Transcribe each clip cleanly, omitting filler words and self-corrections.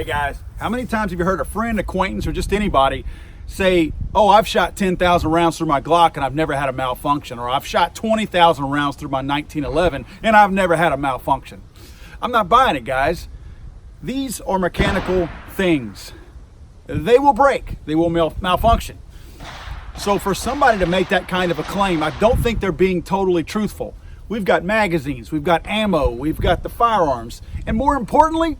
guys, how many times have you heard a friend, acquaintance, or just anybody say, oh, I've shot 10,000 rounds through my Glock and I've never had a malfunction, or I've shot 20,000 rounds through my 1911 and I've never had a malfunction? I'm not buying it, guys. These are mechanical things. They will break, they will malfunction. So for somebody to make that kind of a claim, I don't think they're being totally truthful. We've got magazines, we've got ammo, we've got the firearms, and more importantly,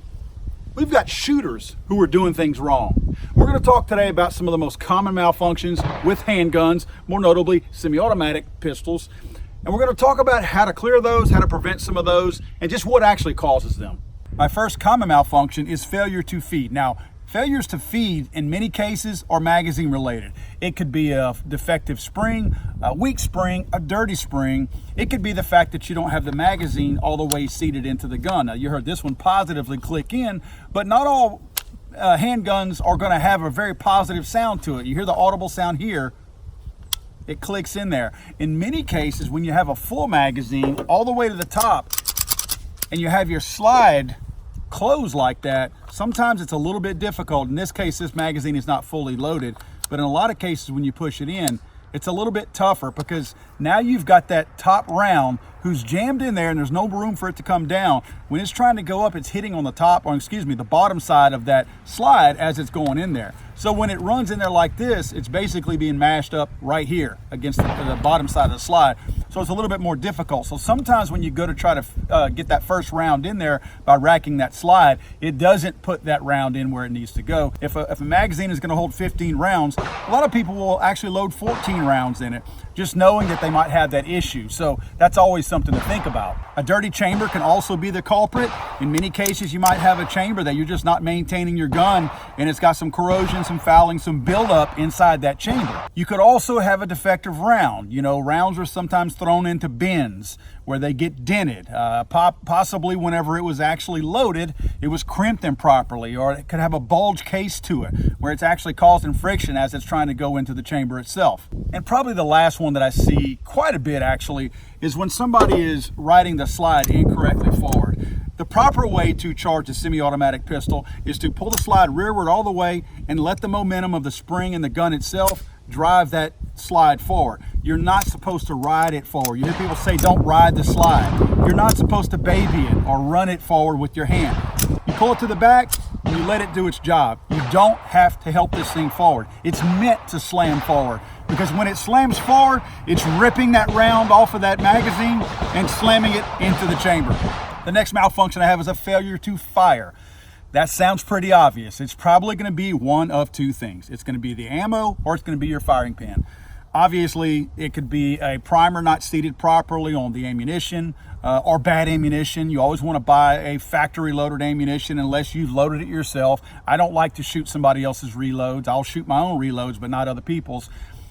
we've got shooters who are doing things wrong. We're going to talk today about some of the most common malfunctions with handguns, more notably semi-automatic pistols. And we're going to talk about how to clear those, how to prevent some of those, and just what actually causes them. My first common malfunction is failure to feed. Now, failures to feed in many cases are magazine related. It could be a defective spring, a weak spring, a dirty spring. It could be the fact that you don't have the magazine all the way seated into the gun. Now, you heard this one positively click in, but not all handguns are going to have a very positive sound to it. You hear the audible sound here, it clicks in there. In many cases, when you have a full magazine all the way to the top and you have your slide closed like that, sometimes it's a little bit difficult. In this case, this magazine is not fully loaded, but in a lot of cases when you push it in, it's a little bit tougher because now you've got that top round who's jammed in there and there's no room for it to come down. When it's trying to go up, it's hitting on the top, or excuse me, the bottom side of that slide as it's going in there. So when it runs in there like this, it's basically being mashed up right here against the bottom side of the slide. So it's a little bit more difficult. So sometimes when you go to try to get that first round in there by racking that slide, it doesn't put that round in where it needs to go. If a magazine is going to hold 15 rounds, a lot of people will actually load 14 rounds in it, just knowing that they might have that issue. So that's always something to think about. A dirty chamber can also be the culprit. In many cases, you might have a chamber that you're just not maintaining your gun and it's got some corrosion, some fouling, some buildup inside that chamber. You could also have a defective round. You know, rounds are sometimes thrown into bins where they get dented. Possibly whenever it was actually loaded, it was crimped improperly, or it could have a bulge case to it where it's actually causing friction as it's trying to go into the chamber itself. And probably the last one that I see quite a bit actually is when somebody is riding the slide incorrectly forward. The proper way to charge a semi-automatic pistol is to pull the slide rearward all the way and let the momentum of the spring and the gun itself drive that slide forward. You're not supposed to ride it forward. You hear people say, don't ride the slide. You're not supposed to baby it or run it forward with your hand. You pull it to the back and you let it do its job. You don't have to help this thing forward. It's meant to slam forward, because when it slams forward, it's ripping that round off of that magazine and slamming it into the chamber. The next malfunction I have is a failure to fire. That sounds pretty obvious. It's probably going to be one of two things. It's going to be the ammo or it's going to be your firing pin. Obviously, it could be a primer not seated properly on the ammunition or bad ammunition. You always want to buy a factory loaded ammunition unless you've loaded it yourself. I don't like to shoot somebody else's reloads. I'll shoot my own reloads, but not other people's.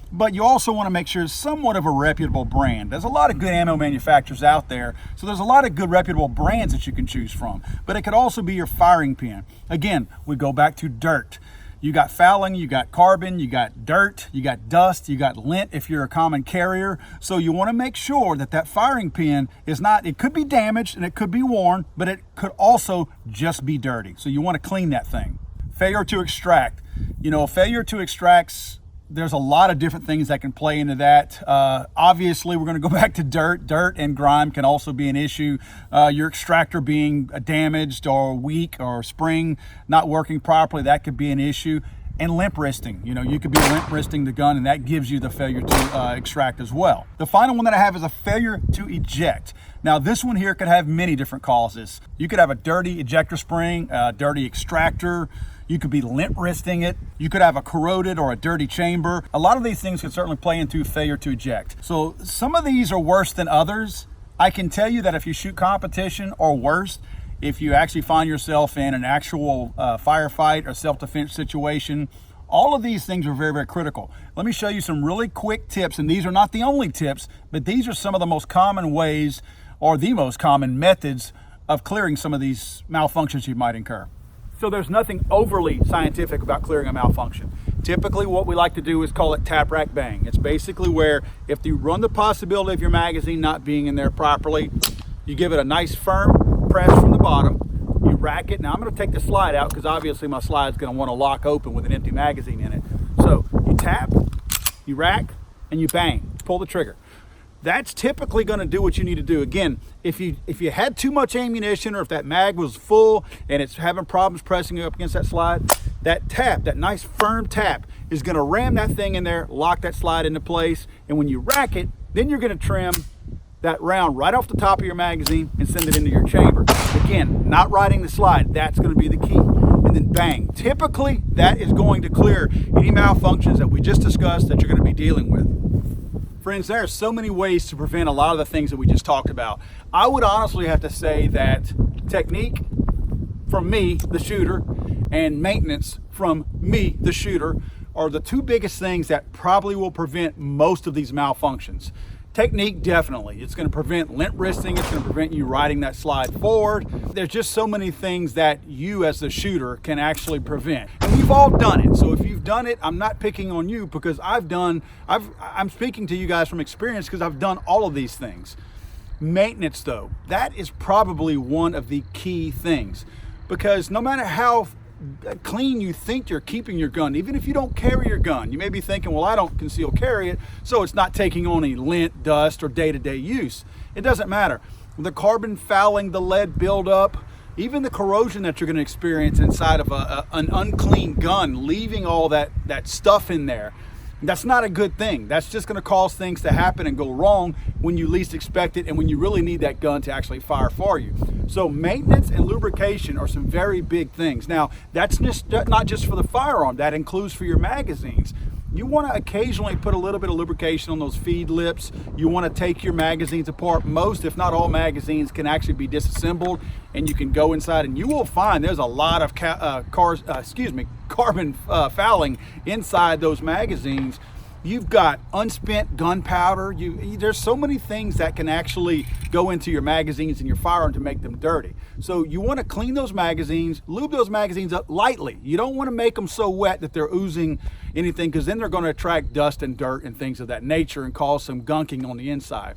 But you also want to make sure it's somewhat of a reputable brand. There's a lot of good ammo manufacturers out there, so there's a lot of good reputable brands that you can choose from. But it could also be your firing pin. Again, we go back to dirt. You got fouling, you got carbon, you got dirt, you got dust, you got lint if you're a common carrier. So you want to make sure that that firing pin is not, it could be damaged and it could be worn, but it could also just be dirty. So you want to clean that thing. Failure to extract. You know, failure to extract, there's a lot of different things that can play into that. Obviously, we're going to go back to dirt. Dirt and grime can also be an issue. Your extractor being damaged or weak, or spring not working properly, that could be an issue. And limp wristing. You know, you could be limp wristing the gun, and that gives you the failure to extract as well. The final one that I have is a failure to eject. Now, this one here could have many different causes. You could have a dirty ejector spring, a dirty extractor. You could be limp wristing it. You could have a corroded or a dirty chamber. A lot of these things can certainly play into failure to eject. So some of these are worse than others. I can tell you that if you shoot competition, or worse, if you actually find yourself in an actual firefight or self-defense situation, all of these things are very, very critical. Let me show you some really quick tips, and these are not the only tips, but these are some of the most common ways, or the most common methods of clearing some of these malfunctions you might incur. So there's nothing overly scientific about clearing a malfunction. Typically what we like to do is call it tap, rack, bang. It's basically where if you run the possibility of your magazine not being in there properly, you give it a nice firm press from the bottom, you rack it. Now I'm going to take the slide out because obviously my slide is going to want to lock open with an empty magazine in it. So you tap, you rack, and you bang, pull the trigger. That's typically going to do what you need to do. Again, if you had too much ammunition, or if that mag was full and it's having problems pressing up against that slide, that tap, that nice firm tap, is going to ram that thing in there, lock that slide into place, and when you rack it, then you're going to trim that round right off the top of your magazine and send it into your chamber. Again, not riding the slide, that's going to be the key. And then bang. Typically, that is going to clear any malfunctions that we just discussed that you're going to be dealing with. Friends, there are so many ways to prevent a lot of the things that we just talked about. I would honestly have to say that technique from me, the shooter, and maintenance from me, the shooter, are the two biggest things that probably will prevent most of these malfunctions. Technique, definitely. It's going to prevent lint wristing. It's going to prevent you riding that slide forward. There's just so many things that you as the shooter can actually prevent. And we've all done it. So if you've done it, I'm not picking on you because I'm speaking to you guys from experience because I've done all of these things. Maintenance though, that is probably one of the key things, because no matter how clean you think you're keeping your gun, even if you don't carry your gun, you may be thinking, well, I don't conceal carry it, so it's not taking on any lint, dust, or day-to-day use. It doesn't matter. The carbon fouling, the lead buildup, even the corrosion that you're going to experience inside of an unclean gun, leaving all that stuff in there, that's not a good thing. That's just going to cause things to happen and go wrong when you least expect it and when you really need that gun to actually fire for you. So maintenance and lubrication are some very big things. Now, that's not just for the firearm. That includes for your magazines. You want to occasionally put a little bit of lubrication on those feed lips. You want to take your magazines apart. Most, if not all, magazines can actually be disassembled, and you can go inside and you will find there's a lot of carbon fouling inside those magazines. You've got unspent gunpowder. There's so many things that can actually go into your magazines and your firearm to make them dirty. So you want to clean those magazines, lube those magazines up lightly. You don't want to make them so wet that they're oozing anything, because then they're going to attract dust and dirt and things of that nature and cause some gunking on the inside.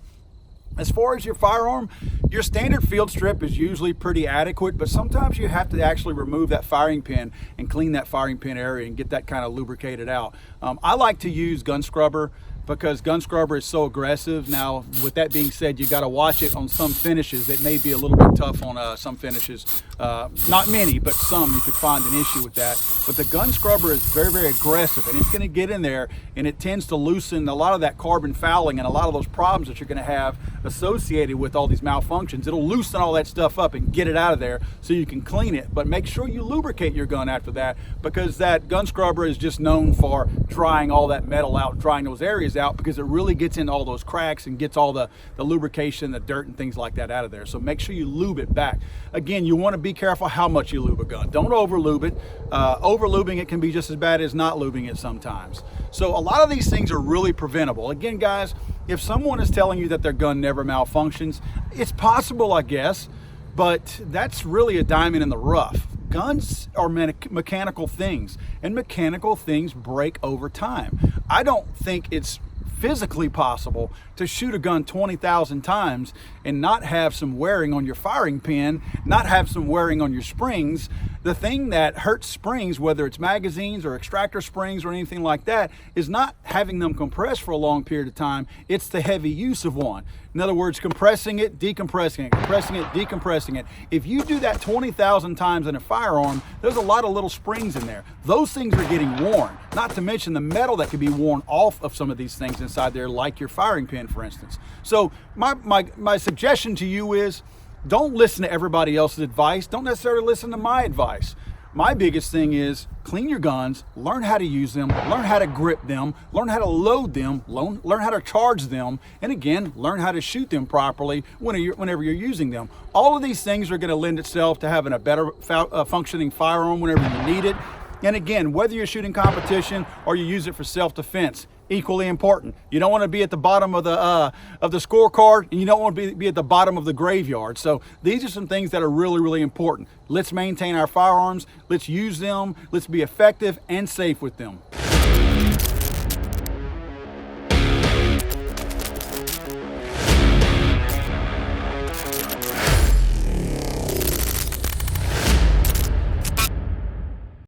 As far as your firearm, your standard field strip is usually pretty adequate, but sometimes you have to actually remove that firing pin and clean that firing pin area and get that kind of lubricated out. I like to use gun scrubber because gun scrubber is so aggressive. Now, with that being said, you got to watch it on some finishes. It may be a little bit tough on some finishes. Not many, but some you could find an issue with that. But the gun scrubber is very, very aggressive, and it's going to get in there, and it tends to loosen a lot of that carbon fouling and a lot of those problems that you're going to have associated with all these malfunctions. It'll loosen all that stuff up and get it out of there so you can clean it. But make sure you lubricate your gun after that, because that gun scrubber is just known for drying all that metal out, drying those areas out, because it really gets into all those cracks and gets all the lubrication, the dirt and things like that out of there. So make sure you lube it back. Again, you want to be careful how much you lube a gun. Don't over lube it. Over lubing it can be just as bad as not lubing it sometimes. So a lot of these things are really preventable. Again, guys, if someone is telling you that their gun never malfunctions, it's possible, I guess, but that's really a diamond in the rough. Guns are mechanical things, and mechanical things break over time. I don't think it's physically possible to shoot a gun 20,000 times and not have some wearing on your firing pin, not have some wearing on your springs. The thing that hurts springs, whether it's magazines or extractor springs or anything like that, is not having them compress for a long period of time. It's the heavy use of one. In other words, compressing it, decompressing it, compressing it, decompressing it. If you do that 20,000 times in a firearm, there's a lot of little springs in there. Those things are getting worn, not to mention the metal that could be worn off of some of these things inside there, like your firing pin, for instance. So my suggestion to you is, don't listen to everybody else's advice. Don't necessarily listen to my advice. My biggest thing is clean your guns, learn how to use them, learn how to grip them, learn how to load them, learn how to charge them, and again, learn how to shoot them properly whenever you're using them. All of these things are going to lend itself to having a better functioning firearm whenever you need it. And again, whether you're shooting competition or you use it for self-defense, equally important. You don't want to be at the bottom of the scorecard, and you don't want to be at the bottom of the graveyard. So these are some things that are really, really important. Let's maintain our firearms. Let's use them. Let's be effective and safe with them.